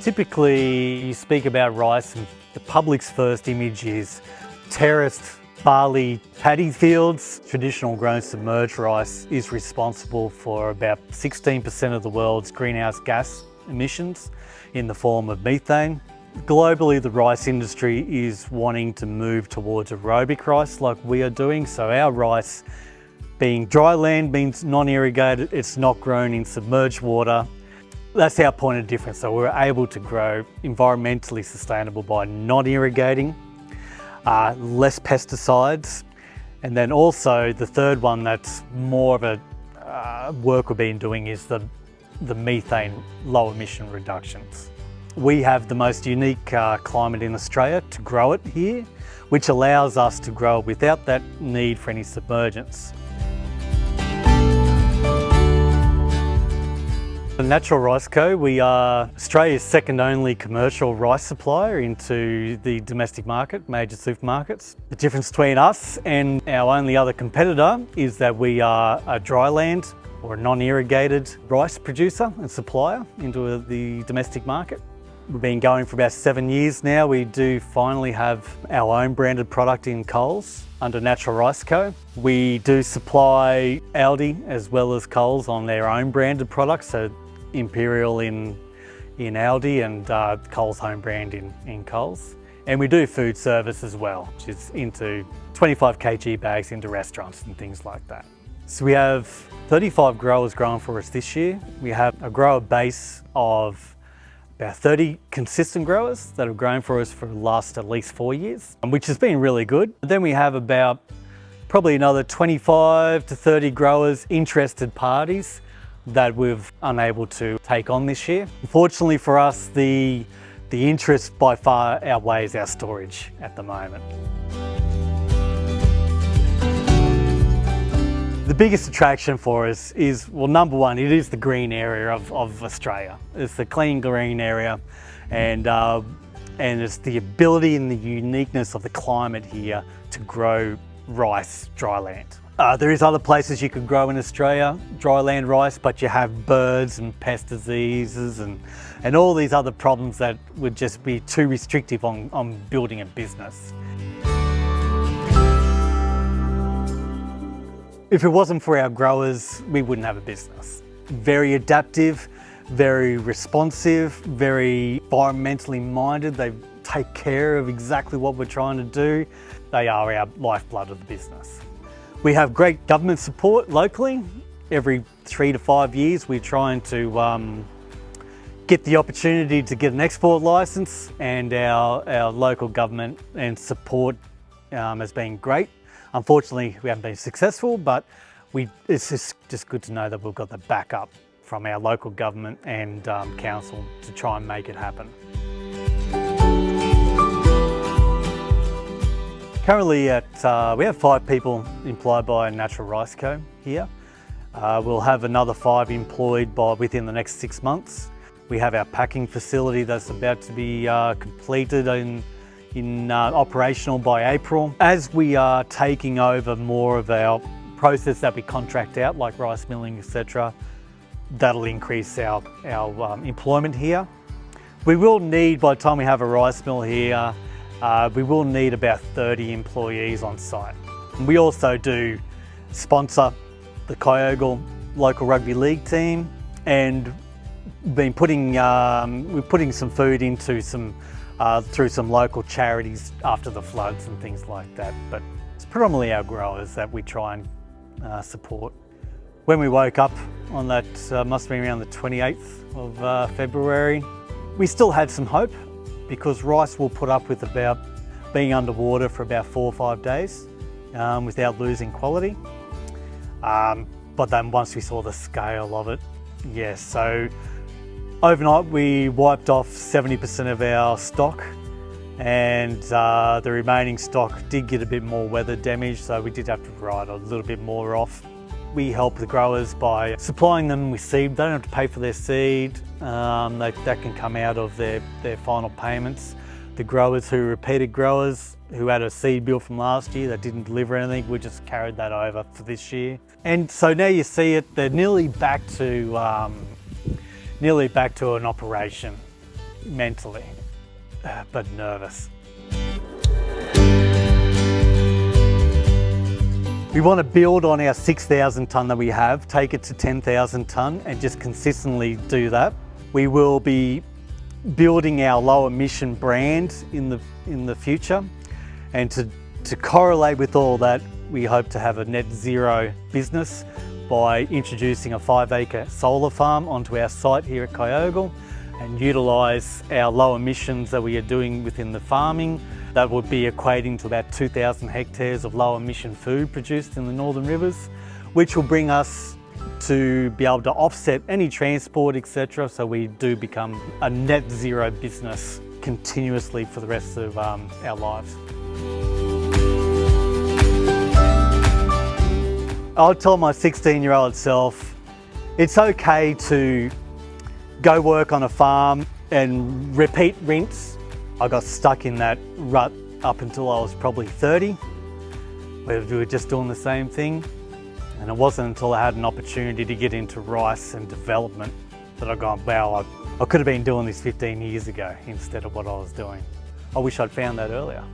Typically, you speak about rice and the public's first image is terraced barley paddy fields. Traditional grown submerged rice is responsible for about 16% of the world's greenhouse gas emissions in the form of methane. Globally, the rice industry is wanting to move towards aerobic rice like we are doing. So our rice, being dry land, means non-irrigated, it's not grown in submerged water. That's our point of difference. So we're able to grow environmentally sustainable by not irrigating, less pesticides. And then also the third one that's more of a work we've been doing is the methane low emission reductions. We have the most unique climate in Australia to grow it here, which allows us to grow it without that need for any submergence. The Natural Rice Co, we are Australia's second only commercial rice supplier into the domestic market, major supermarkets. The difference between us and our only other competitor is that we are a dry land or a non-irrigated rice producer and supplier into the domestic market. We've been going for about 7 years now. We do finally have our own branded product in Coles under Natural Rice Co. We do supply Aldi as well as Coles on their own branded products, so Imperial in Aldi and Coles home brand in Coles. And we do food service as well, which is into 25 kg bags into restaurants and things like that. So we have 35 growers growing for us this year. We have a grower base of about 30 consistent growers that have grown for us for the last at least 4 years, which has been really good. Then we have about probably another 25 to 30 growers, interested parties that we've unable to take on this year. Unfortunately for us, the interest by far outweighs our storage at the moment. The biggest attraction for us is, well, number one, it is the green area of Australia. It's the clean green area, and it's the ability and the uniqueness of the climate here to grow rice dry land. There is other places you could grow in Australia, dry land rice, but you have birds and pest diseases and all these other problems that would just be too restrictive on building a business. If it wasn't for our growers, we wouldn't have a business. Very adaptive, very responsive, very environmentally minded. They take care of exactly what we're trying to do. They are our lifeblood of the business. We have great government support locally. Every 3 to 5 years, we're trying to get the opportunity to get an export license, and our local government and support has been great. Unfortunately, we haven't been successful, but it's just good to know that we've got the backup from our local government and council to try and make it happen. Currently we have 5 people employed by Natural Rice Co here. We'll have another 5 employed within the next 6 months. We have our packing facility that's about to be completed in operational by April. As we are taking over more of our process that we contract out, like rice milling, etc., that'll increase our employment here. We will need, by the time we have a rice mill here, we will need about 30 employees on site. We also do sponsor the Kyogle local rugby league team, and we're putting some food into through some local charities after the floods and things like that. But it's predominantly our growers that we try and support. When we woke up on that, must have been around the 28th of February, we still had some hope, because rice will put up with about being underwater for about 4 or 5 days without losing quality. But then once we saw the scale of it, yes, so overnight we wiped off 70% of our stock, and the remaining stock did get a bit more weather damage, so we did have to write a little bit more off. We help the growers by supplying them with seed. They don't have to pay for their seed. That can come out of their final payments. The growers who repeated growers who had a seed bill from last year that didn't deliver anything, we just carried that over for this year. And so now you see it, they're nearly back to an operation. mentally, but nervous. We want to build on our 6,000 tonne that we have, take it to 10,000 tonne and just consistently do that. We will be building our low emission brand in the future, and to correlate with all that, we hope to have a net zero business by introducing a 5-acre solar farm onto our site here at Kyogle and utilise our low emissions that we are doing within the farming. That would be equating to about 2,000 hectares of low emission food produced in the Northern Rivers, which will bring us to be able to offset any transport, etc. So we do become a net zero business continuously for the rest of our lives. I'll tell my 16-year-old self, it's okay to go work on a farm and repeat rinse. I got stuck in that rut up until I was probably 30, where we were just doing the same thing. And it wasn't until I had an opportunity to get into rice and development that I got, wow, I could have been doing this 15 years ago instead of what I was doing. I wish I'd found that earlier.